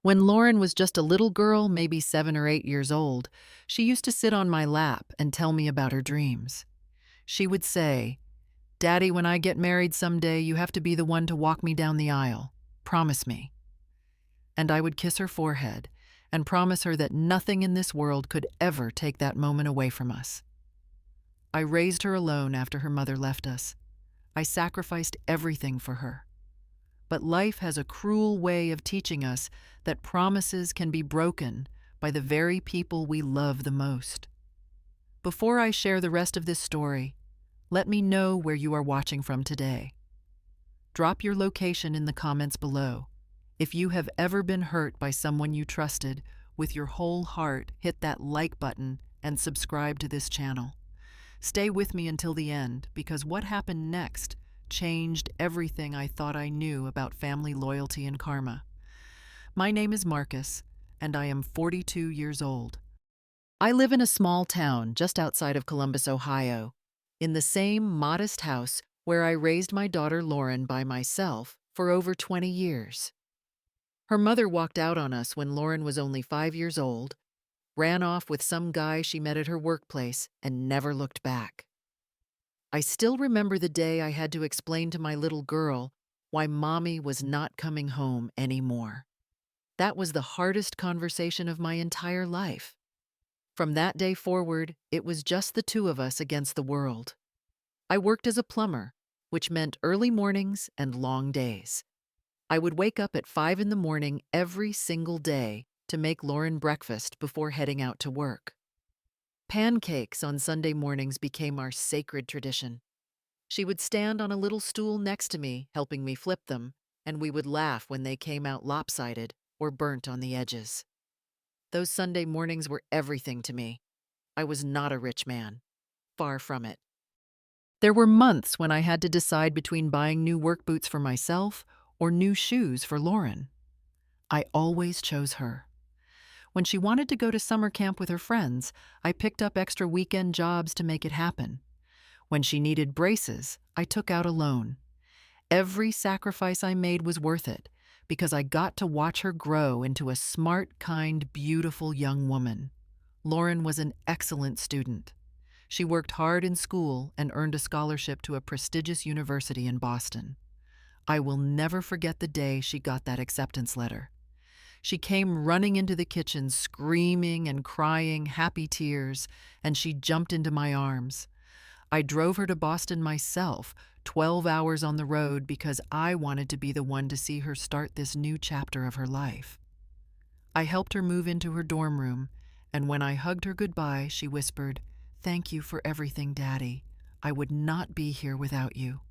When Lauren was just a little girl, maybe 7 or 8 years old, she used to sit on my lap and tell me about her dreams. She would say, "Daddy, when I get married someday, you have to be the one to walk me down the aisle. Promise me." And I would kiss her forehead and promise her that nothing in this world could ever take that moment away from us. I raised her alone after her mother left us. I sacrificed everything for her. But life has a cruel way of teaching us that promises can be broken by the very people we love the most. Before I share the rest of this story, let me know where you are watching from today. Drop your location in the comments below. If you have ever been hurt by someone you trusted, with your whole heart, hit that like button and subscribe to this channel. Stay with me until the end, because what happened next changed everything I thought I knew about family loyalty and karma. My name is Marcus, and I am 42 years old. I live in a small town just outside of Columbus, Ohio, in the same modest house where I raised my daughter Lauren by myself for over 20 years. Her mother walked out on us when Lauren was only 5 years old, ran off with some guy she met at her workplace, and never looked back. I still remember the day I had to explain to my little girl why Mommy was not coming home anymore. That was the hardest conversation of my entire life. From that day forward, it was just the two of us against the world. I worked as a plumber, which meant early mornings and long days. I would wake up at 5 in the morning every single day to make Lauren breakfast before heading out to work. Pancakes on Sunday mornings became our sacred tradition. She would stand on a little stool next to me, helping me flip them, and we would laugh when they came out lopsided or burnt on the edges. Those Sunday mornings were everything to me. I was not a rich man. Far from it. There were months when I had to decide between buying new work boots for myself or new shoes for Lauren. I always chose her. When she wanted to go to summer camp with her friends, I picked up extra weekend jobs to make it happen. When she needed braces, I took out a loan. Every sacrifice I made was worth it, because I got to watch her grow into a smart, kind, beautiful young woman. Lauren was an excellent student. She worked hard in school and earned a scholarship to a prestigious university in Boston. I will never forget the day she got that acceptance letter. She came running into the kitchen, screaming and crying happy tears, and she jumped into my arms. I drove her to Boston myself, 12 hours on the road, because I wanted to be the one to see her start this new chapter of her life. I helped her move into her dorm room, and when I hugged her goodbye, she whispered, "Thank you for everything, Daddy. I would not be here without you."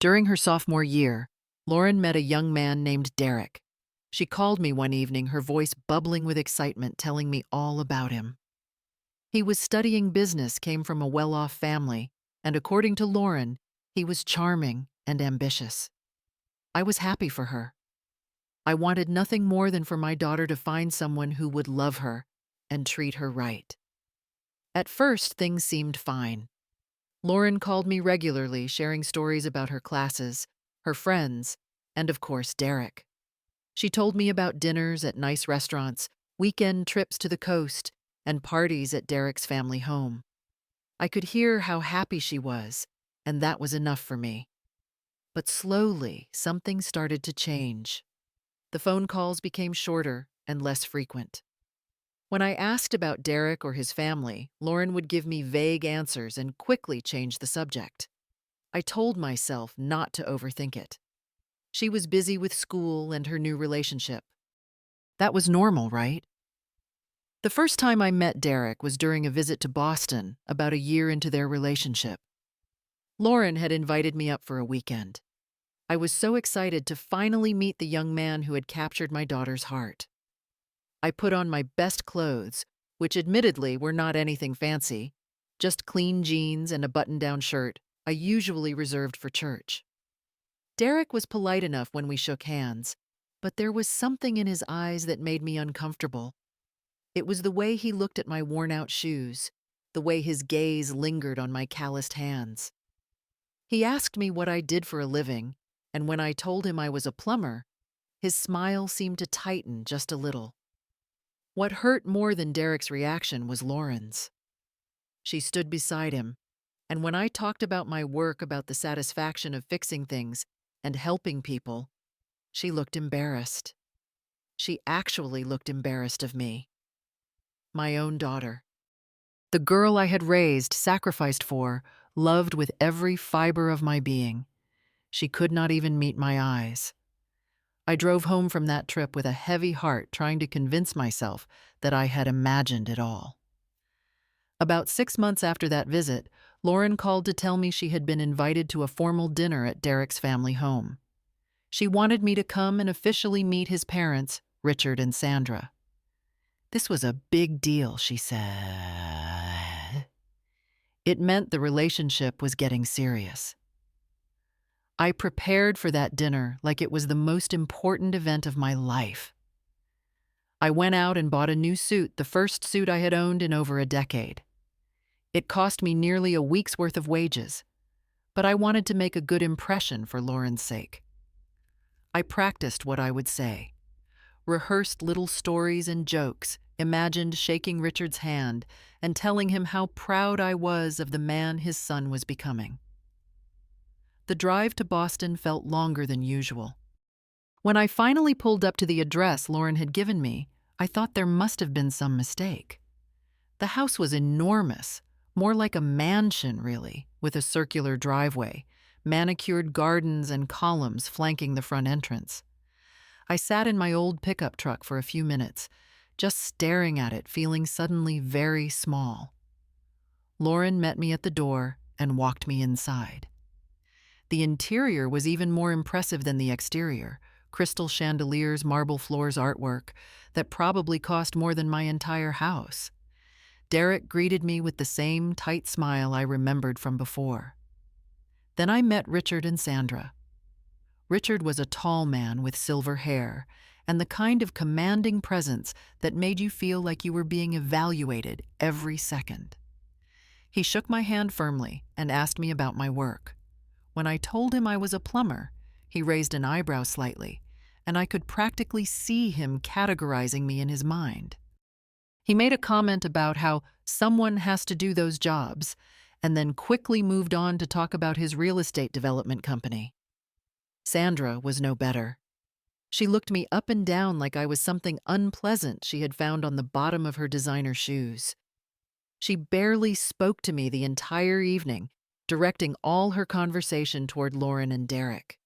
During her sophomore year, Lauren met a young man named Derek. She called me one evening, her voice bubbling with excitement, telling me all about him. He was studying business, came from a well-off family, and according to Lauren, he was charming and ambitious. I was happy for her. I wanted nothing more than for my daughter to find someone who would love her and treat her right. At first, things seemed fine. Lauren called me regularly, sharing stories about her classes, her friends, and of course, Derek. She told me about dinners at nice restaurants, weekend trips to the coast, and parties at Derek's family home. I could hear how happy she was, and that was enough for me. But slowly, something started to change. The phone calls became shorter and less frequent. When I asked about Derek or his family, Lauren would give me vague answers and quickly change the subject. I told myself not to overthink it. She was busy with school and her new relationship. That was normal, right? The first time I met Derek was during a visit to Boston, about a year into their relationship. Lauren had invited me up for a weekend. I was so excited to finally meet the young man who had captured my daughter's heart. I put on my best clothes, which admittedly were not anything fancy, just clean jeans and a button-down shirt I usually reserved for church. Derek was polite enough when we shook hands, but there was something in his eyes that made me uncomfortable. It was the way he looked at my worn-out shoes, the way his gaze lingered on my calloused hands. He asked me what I did for a living, and when I told him I was a plumber, His smile seemed to tighten just a little. What hurt more than Derek's reaction was Lauren's. She stood beside him, and when I talked about my work, about the satisfaction of fixing things and helping people, she looked embarrassed. She actually looked embarrassed of me, my own daughter. The girl I had raised, sacrificed for, loved with every fiber of my being. She could not even meet my eyes. I drove home from that trip with a heavy heart, trying to convince myself that I had imagined it all. About 6 months after that visit, Lauren called to tell me she had been invited to a formal dinner at Derek's family home. She wanted me to come and officially meet his parents, Richard and Sandra. This was a big deal, she said. It meant the relationship was getting serious. I prepared for that dinner like it was the most important event of my life. I went out and bought a new suit, the first suit I had owned in over a decade. It cost me nearly a week's worth of wages, but I wanted to make a good impression for Lauren's sake. I practiced what I would say, rehearsed little stories and jokes, imagined shaking Richard's hand and telling him how proud I was of the man his son was becoming. The drive to Boston felt longer than usual. When I finally pulled up to the address Lauren had given me, I thought there must have been some mistake. The house was enormous, more like a mansion, really, with a circular driveway, manicured gardens and columns flanking the front entrance. I sat in my old pickup truck for a few minutes, just staring at it, feeling suddenly very small. Lauren met me at the door and walked me inside. The interior was even more impressive than the exterior. Crystal chandeliers, marble floors, artwork that probably cost more than my entire house. Derek greeted me with the same tight smile I remembered from before. Then I met Richard and Sandra. Richard was a tall man with silver hair and the kind of commanding presence that made you feel like you were being evaluated every second. He shook my hand firmly and asked me about my work. When I told him I was a plumber, he raised an eyebrow slightly, and I could practically see him categorizing me in his mind. He made a comment about how someone has to do those jobs, and then quickly moved on to talk about his real estate development company. Sandra was no better. She looked me up and down like I was something unpleasant she had found on the bottom of her designer shoes. She barely spoke to me the entire evening, directing all her conversation toward Lauren and Derek.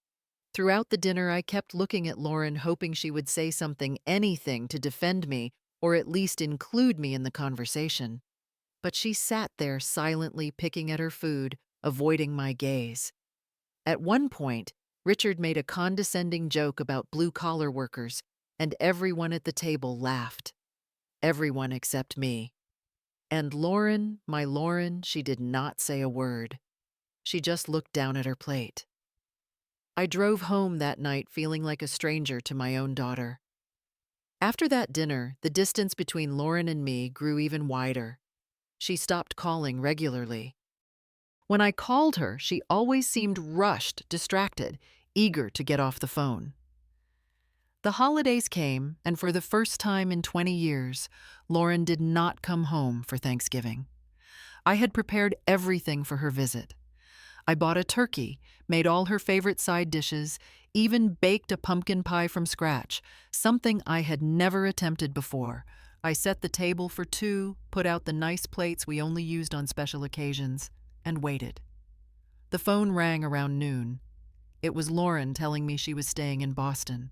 Throughout the dinner, I kept looking at Lauren, hoping she would say something, anything, to defend me, or at least include me in the conversation. But she sat there silently picking at her food, avoiding my gaze. At one point, Richard made a condescending joke about blue-collar workers, and everyone at the table laughed. Everyone except me. And Lauren, my Lauren, she did not say a word. She just looked down at her plate. I drove home that night feeling like a stranger to my own daughter. After that dinner, the distance between Lauren and me grew even wider. She stopped calling regularly. When I called her, she always seemed rushed, distracted, eager to get off the phone. The holidays came, and for the first time in 20 years, Lauren did not come home for Thanksgiving. I had prepared everything for her visit. I bought a turkey, made all her favorite side dishes, even baked a pumpkin pie from scratch, something I had never attempted before. I set the table for two, put out the nice plates we only used on special occasions, and waited. The phone rang around noon. It was Lauren telling me she was staying in Boston.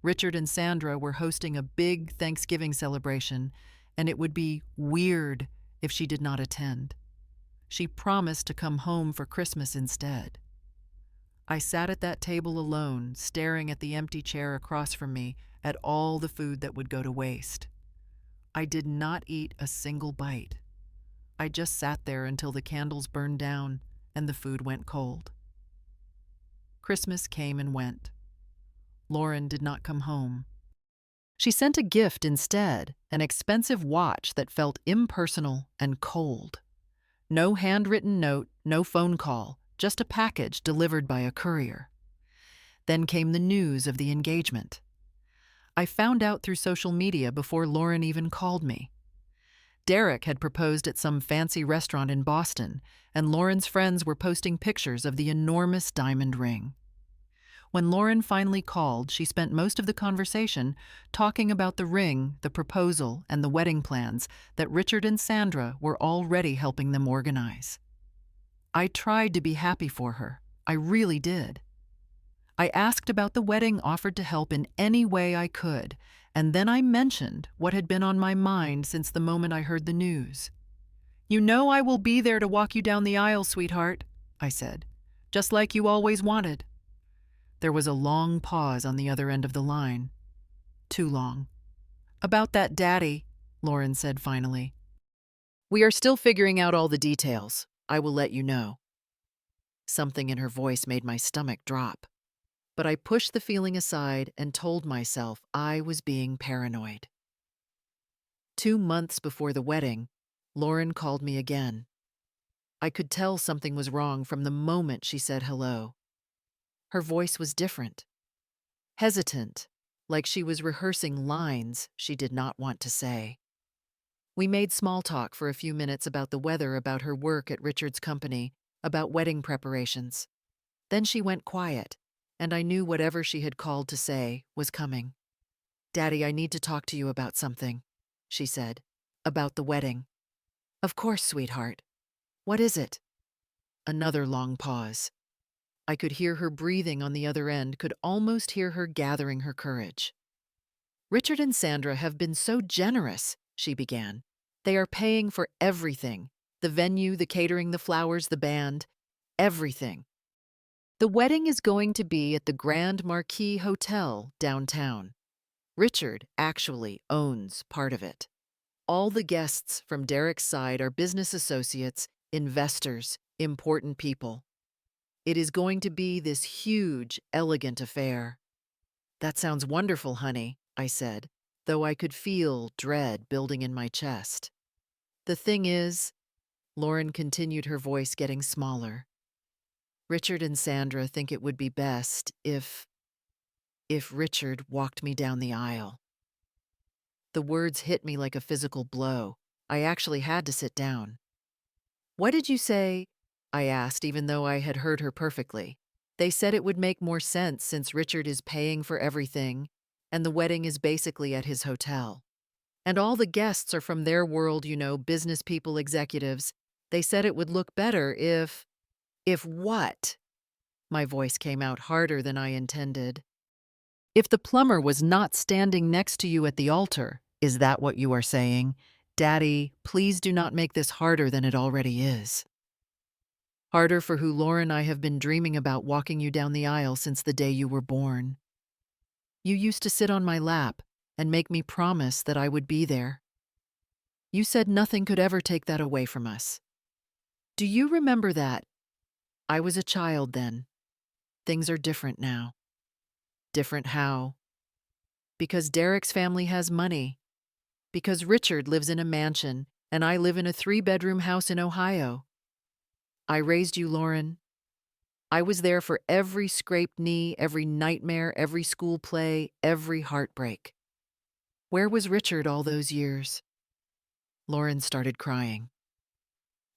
Richard and Sandra were hosting a big Thanksgiving celebration, and it would be weird if she did not attend. She promised to come home for Christmas instead. I sat at that table alone, staring at the empty chair across from me, at all the food that would go to waste. I did not eat a single bite. I just sat there until the candles burned down and the food went cold. Christmas came and went. Lauren did not come home. She sent a gift instead, an expensive watch that felt impersonal and cold. No handwritten note, no phone call, just a package delivered by a courier. Then came the news of the engagement. I found out through social media before Lauren even called me. Derek had proposed at some fancy restaurant in Boston, and Lauren's friends were posting pictures of the enormous diamond ring. When Lauren finally called, she spent most of the conversation talking about the ring, the proposal, and the wedding plans that Richard and Sandra were already helping them organize. I tried to be happy for her. I really did. I asked about the wedding, offered to help in any way I could, and then I mentioned what had been on my mind since the moment I heard the news. "You know I will be there to walk you down the aisle, sweetheart," I said, "just like you always wanted." There was a long pause on the other end of the line. Too long. "About that daddy," Lauren said finally. "We are still figuring out all the details. I will let you know." Something in her voice made my stomach drop. But I pushed the feeling aside and told myself I was being paranoid. 2 months before the wedding, Lauren called me again. I could tell something was wrong from the moment she said hello. Her voice was different, hesitant, like she was rehearsing lines she did not want to say. We made small talk for a few minutes about the weather, about her work at Richard's company, about wedding preparations. Then she went quiet, and I knew whatever she had called to say was coming. "Daddy, I need to talk to you about something," she said. "About the wedding." "Of course, sweetheart. What is it?" Another long pause. I could hear her breathing on the other end, could almost hear her gathering her courage. "Richard and Sandra have been so generous," she began. "They are paying for everything. The venue, the catering, the flowers, the band. Everything. The wedding is going to be at the Grand Marquis Hotel downtown. Richard actually owns part of it. All the guests from Derek's side are business associates, investors, important people. It is going to be this huge, elegant affair." "That sounds wonderful, honey," I said, though I could feel dread building in my chest. "The thing is," Lauren continued, her voice getting smaller, "Richard and Sandra think it would be best if Richard walked me down the aisle." The words hit me like a physical blow. I actually had to sit down. "What did you say?" I asked, even though I had heard her perfectly. "They said it would make more sense since Richard is paying for everything, and the wedding is basically at his hotel. And all the guests are from their world, business people, executives. They said it would look better if..." "If what?" My voice came out harder than I intended. "If the plumber was not standing next to you at the altar, is that what you are saying? Daddy, please do not make this harder than it already is." "Harder for who, Lauren? I have been dreaming about walking you down the aisle since the day you were born. You used to sit on my lap and make me promise that I would be there. You said nothing could ever take that away from us. Do you remember that? I was a child then. Things are different now." "Different how?" "Because Derek's family has money. Because Richard lives in a mansion and I live in a 3-bedroom house in Ohio. I raised you, Lauren. I was there for every scraped knee, every nightmare, every school play, every heartbreak. Where was Richard all those years?" Lauren started crying.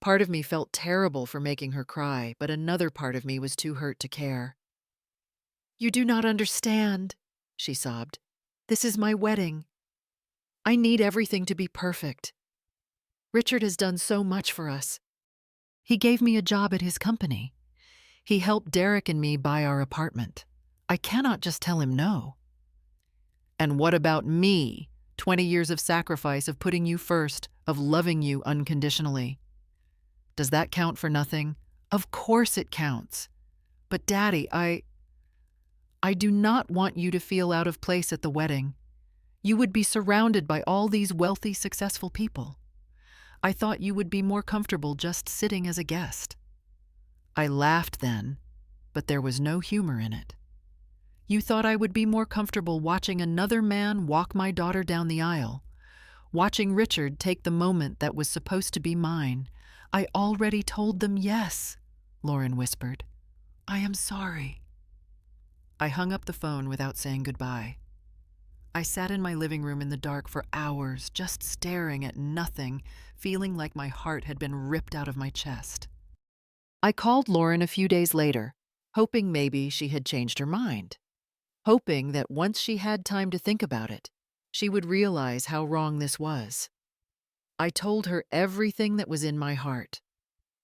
Part of me felt terrible for making her cry, but another part of me was too hurt to care. "You do not understand," she sobbed. "This is my wedding. I need everything to be perfect. Richard has done so much for us. He gave me a job at his company. He helped Derek and me buy our apartment. I cannot just tell him no." "And what about me? 20 years of sacrifice, of putting you first, of loving you unconditionally. Does that count for nothing?" "Of course it counts. But Daddy, I do not want you to feel out of place at the wedding. You would be surrounded by all these wealthy, successful people. I thought you would be more comfortable just sitting as a guest." I laughed then, but there was no humor in it. "You thought I would be more comfortable watching another man walk my daughter down the aisle, watching Richard take the moment that was supposed to be mine. I already told them yes," Lauren whispered. "I am sorry." I hung up the phone without saying goodbye. I sat in my living room in the dark for hours, just staring at nothing, feeling like my heart had been ripped out of my chest. I called Lauren a few days later, hoping maybe she had changed her mind, hoping that once she had time to think about it, she would realize how wrong this was. I told her everything that was in my heart.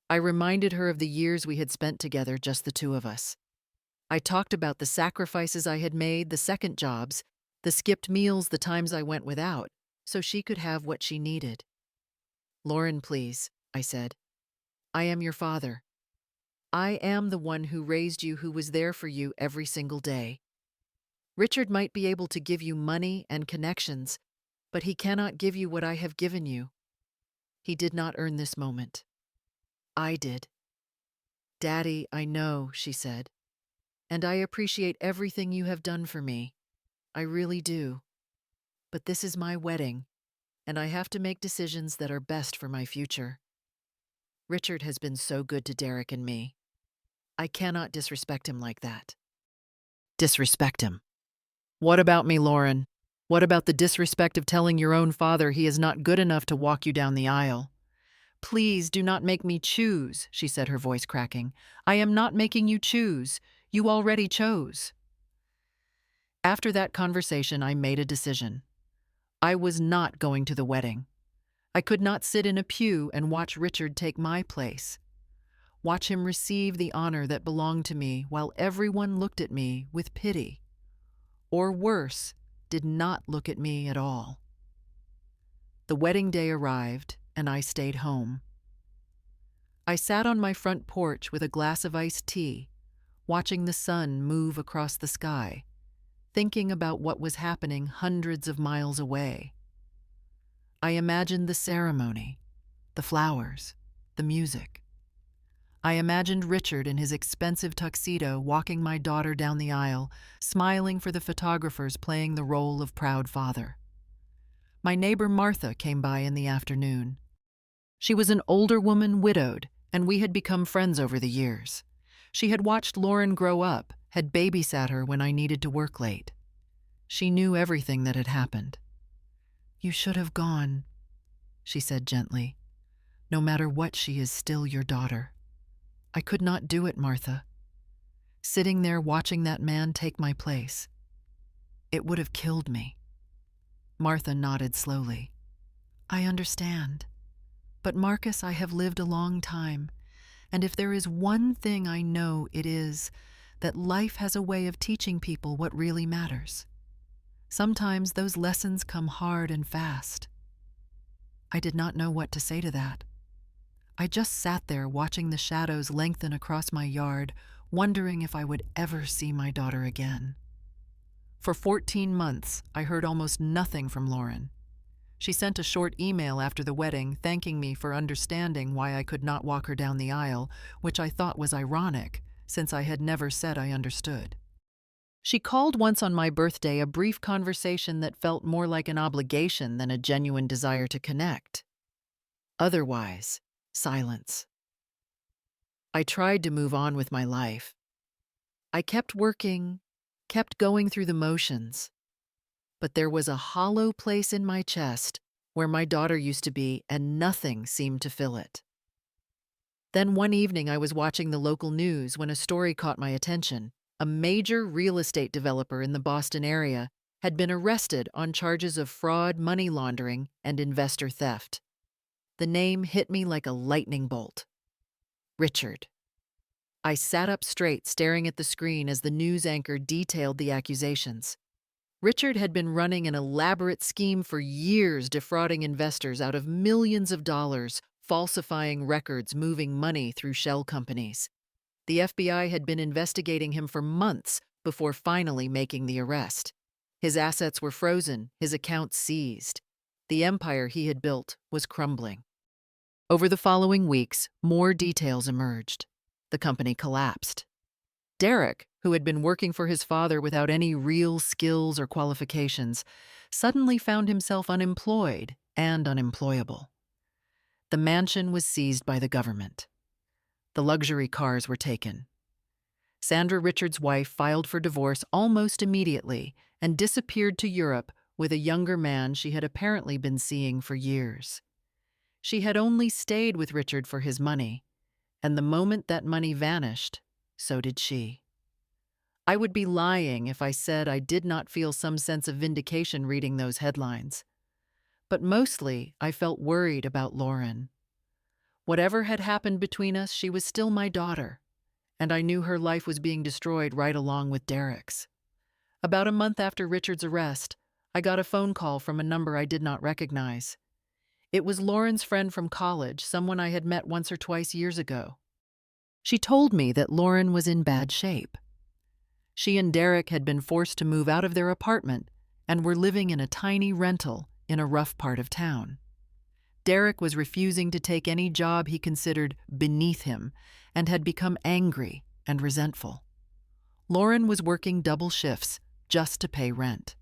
I reminded her of the years we had spent together, just the two of us. I talked about the sacrifices I had made, the second jobs, the skipped meals, the times I went without, so she could have what she needed. "Lauren, please," I said. "I am your father. I am the one who raised you, who was there for you every single day. Richard might be able to give you money and connections, but he cannot give you what I have given you. He did not earn this moment. I did." "Daddy, I know," she said, "and I appreciate everything you have done for me. I really do. But this is my wedding, and I have to make decisions that are best for my future. Richard has been so good to Derek and me. I cannot disrespect him like that." Disrespect him? What about me, Lauren? What about the disrespect of telling your own father he is not good enough to walk you down the aisle? "Please do not make me choose," she said, her voice cracking. "I am not making you choose. You already chose." After that conversation, I made a decision. I was not going to the wedding. I could not sit in a pew and watch Richard take my place, watch him receive the honor that belonged to me while everyone looked at me with pity, or worse, did not look at me at all. The wedding day arrived, and I stayed home. I sat on my front porch with a glass of iced tea, watching the sun move across the sky, thinking about what was happening hundreds of miles away. I imagined the ceremony, the flowers, the music. I imagined Richard in his expensive tuxedo walking my daughter down the aisle, smiling for the photographers, playing the role of proud father. My neighbor Martha came by in the afternoon. She was an older woman, widowed, and we had become friends over the years. She had watched Lauren grow up, had babysat her when I needed to work late. She knew everything that had happened. "You should have gone," she said gently. "No matter what, she is still your daughter." "I could not do it, Martha. Sitting there watching that man take my place. It would have killed me." Martha nodded slowly. "I understand. But Marcus, I have lived a long time, and if there is one thing I know, it is that life has a way of teaching people what really matters. Sometimes those lessons come hard and fast." I did not know what to say to that. I just sat there watching the shadows lengthen across my yard, wondering if I would ever see my daughter again. For 14 months, I heard almost nothing from Lauren. She sent a short email after the wedding, thanking me for understanding why I could not walk her down the aisle, which I thought was ironic, since I had never said I understood. She called once on my birthday, a brief conversation that felt more like an obligation than a genuine desire to connect. Otherwise, silence. I tried to move on with my life. I kept working, kept going through the motions. But there was a hollow place in my chest where my daughter used to be, and nothing seemed to fill it. Then one evening I was watching the local news when a story caught my attention. A major real estate developer in the Boston area had been arrested on charges of fraud, money laundering, and investor theft. The name hit me like a lightning bolt. Richard. I sat up straight, staring at the screen as the news anchor detailed the accusations. Richard had been running an elaborate scheme for years, defrauding investors out of millions of dollars, falsifying records, moving money through shell companies. The FBI had been investigating him for months before finally making the arrest. His assets were frozen, his accounts seized. The empire he had built was crumbling. Over the following weeks, more details emerged. The company collapsed. Derek, who had been working for his father without any real skills or qualifications, suddenly found himself unemployed and unemployable. The mansion was seized by the government. The luxury cars were taken. Sandra, Richard's wife, filed for divorce almost immediately, and disappeared to Europe with a younger man she had apparently been seeing for years. She had only stayed with Richard for his money, and the moment that money vanished, so did she. I would be lying if I said I did not feel some sense of vindication reading those headlines. But mostly, I felt worried about Lauren. Whatever had happened between us, she was still my daughter, and I knew her life was being destroyed right along with Derek's. About a month after Richard's arrest, I got a phone call from a number I did not recognize. It was Lauren's friend from college, someone I had met once or twice years ago. She told me that Lauren was in bad shape. She and Derek had been forced to move out of their apartment and were living in a tiny rental in a rough part of town. Derek was refusing to take any job he considered beneath him and had become angry and resentful. Lauren was working double shifts just to pay rent.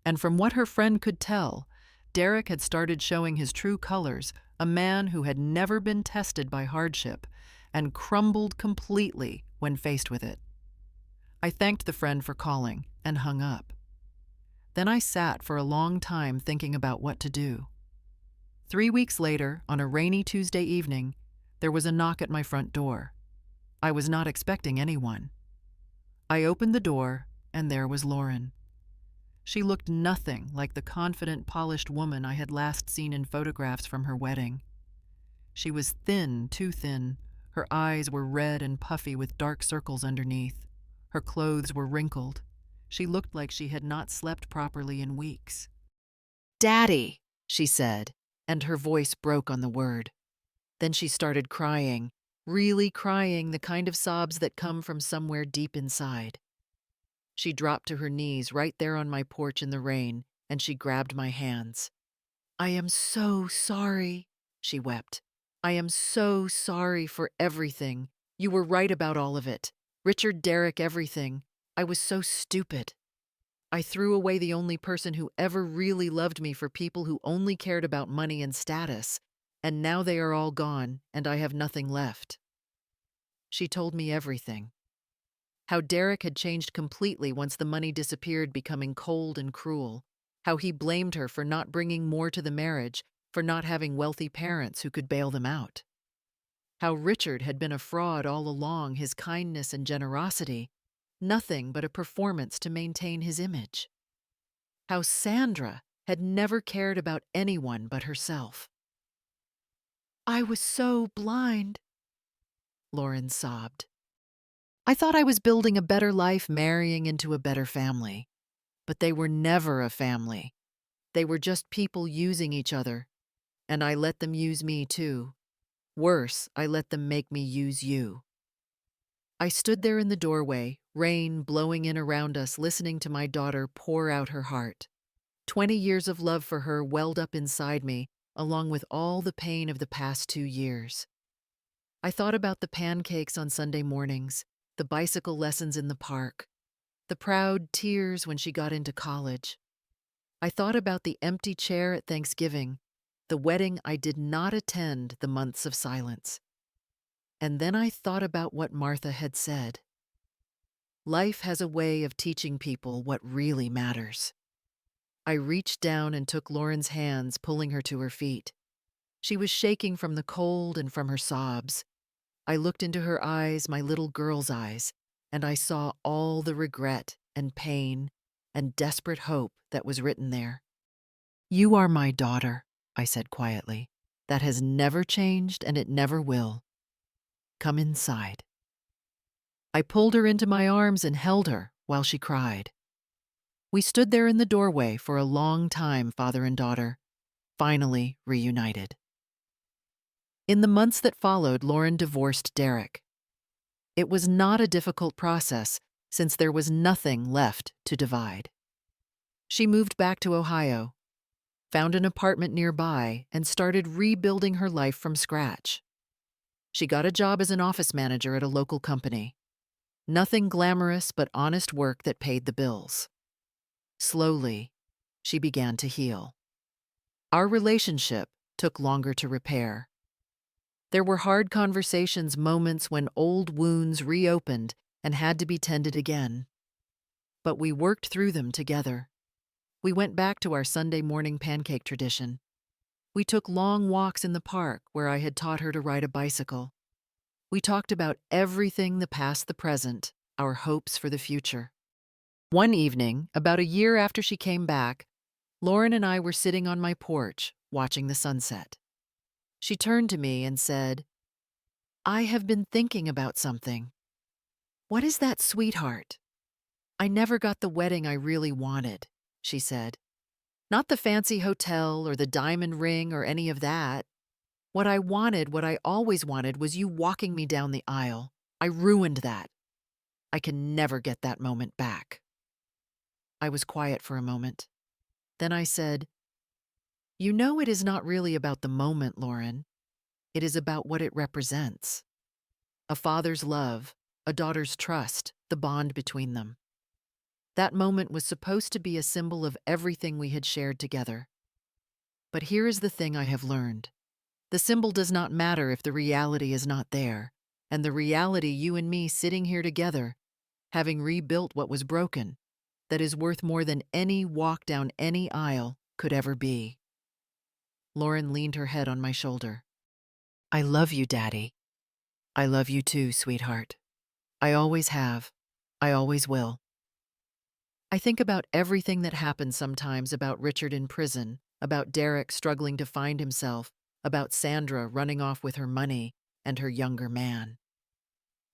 And from what her friend could tell, Derek had started showing his true colors, a man who had never been tested by hardship and crumbled completely when faced with it. I thanked the friend for calling and hung up. Then I sat for a long time thinking about what to do. 3 weeks later, on a rainy Tuesday evening, there was a knock at my front door. I was not expecting anyone. I opened the door, and there was Lauren. She looked nothing like the confident, polished woman I had last seen in photographs from her wedding. She was thin, too thin. Her eyes were red and puffy with dark circles underneath. Her clothes were wrinkled. She looked like she had not slept properly in weeks. "Daddy," she said, and her voice broke on the word. Then she started crying, really crying, the kind of sobs that come from somewhere deep inside. She dropped to her knees right there on my porch in the rain, and she grabbed my hands. "I am so sorry," she wept. "I am so sorry for everything. You were right about all of it. Richard, Derek, everything. I was so stupid. I threw away the only person who ever really loved me for people who only cared about money and status, and now they are all gone, and I have nothing left." She told me everything. How Derek had changed completely once the money disappeared, becoming cold and cruel. How he blamed her for not bringing more to the marriage, for not having wealthy parents who could bail them out. How Richard had been a fraud all along, his kindness and generosity, nothing but a performance to maintain his image. How Sandra had never cared about anyone but herself. "I was so blind," Lauren sobbed. "I thought I was building a better life, marrying into a better family. But they were never a family. They were just people using each other. And I let them use me too. Worse, I let them make me use you." I stood there in the doorway, rain blowing in around us, listening to my daughter pour out her heart. 20 years of love for her welled up inside me, along with all the pain of the past 2 years. I thought about the pancakes on Sunday mornings, the bicycle lessons in the park, the proud tears when she got into college. I thought about the empty chair at Thanksgiving, the wedding I did not attend, the months of silence. And then I thought about what Martha had said. Life has a way of teaching people what really matters. I reached down and took Lauren's hands, pulling her to her feet. She was shaking from the cold and from her sobs. I looked into her eyes, my little girl's eyes, and I saw all the regret and pain and desperate hope that was written there. "You are my daughter," I said quietly. "That has never changed, and it never will. Come inside." I pulled her into my arms and held her while she cried. We stood there in the doorway for a long time, father and daughter, finally reunited. In the months that followed, Lauren divorced Derek. It was not a difficult process, since there was nothing left to divide. She moved back to Ohio, found an apartment nearby, and started rebuilding her life from scratch. She got a job as an office manager at a local company. Nothing glamorous, but honest work that paid the bills. Slowly, she began to heal. Our relationship took longer to repair. There were hard conversations, moments when old wounds reopened and had to be tended again. but we worked through them together. We went back to our Sunday morning pancake tradition. We took long walks in the park where I had taught her to ride a bicycle. We talked about everything, the past, the present, our hopes for the future. One evening, about a year after she came back, Lauren and I were sitting on my porch, watching the sunset. She turned to me and said, "I have been thinking about something. What is that, sweetheart?" "I never got the wedding I really wanted," she said. "Not the fancy hotel or the diamond ring or any of that. What I wanted, what I always wanted, was you walking me down the aisle. I ruined that. I can never get that moment back." I was quiet for a moment. Then I said, "You know, it is not really about the moment, Lauren. It is about what it represents. A father's love, a daughter's trust, the bond between them. That moment was supposed to be a symbol of everything we had shared together. But here is the thing I have learned. The symbol does not matter if the reality is not there, and the reality, you and me sitting here together, having rebuilt what was broken, that is worth more than any walk down any aisle could ever be." Lauren leaned her head on my shoulder. "I love you, Daddy. I love you too, sweetheart. I always have. I always will." I think about everything that happened sometimes, about Richard in prison, about Derek struggling to find himself, about Sandra running off with her money and her younger man.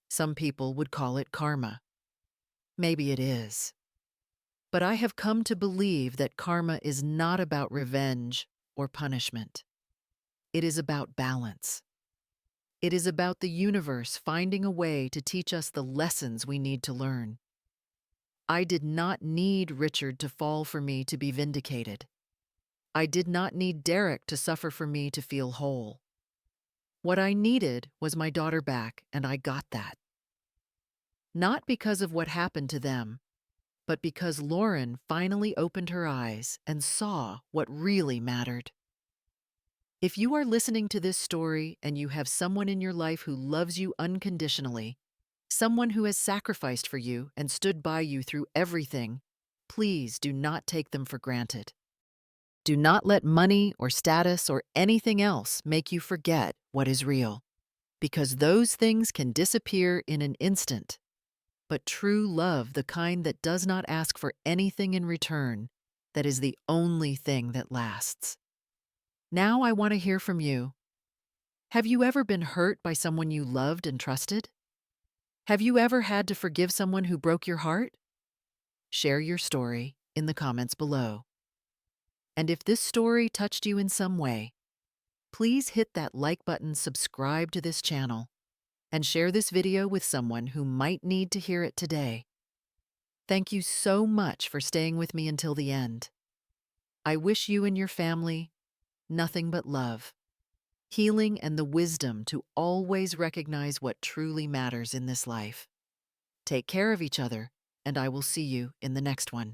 Some people would call it karma. Maybe it is. But I have come to believe that karma is not about revenge or punishment. It is about balance. It is about the universe finding a way to teach us the lessons we need to learn. I did not need Richard to fall for me to be vindicated. I did not need Derek to suffer for me to feel whole. What I needed was my daughter back, and I got that. Not because of what happened to them, but because Lauren finally opened her eyes and saw what really mattered. If you are listening to this story and you have someone in your life who loves you unconditionally, someone who has sacrificed for you and stood by you through everything, please do not take them for granted. Do not let money or status or anything else make you forget what is real, because those things can disappear in an instant. But true love, the kind that does not ask for anything in return, that is the only thing that lasts. Now I want to hear from you. Have you ever been hurt by someone you loved and trusted? Have you ever had to forgive someone who broke your heart? Share your story in the comments below. And if this story touched you in some way, please hit that like button, subscribe to this channel, and share this video with someone who might need to hear it today. Thank you so much for staying with me until the end. I wish you and your family nothing but love, healing, and the wisdom to always recognize what truly matters in this life. Take care of each other, and I will see you in the next one.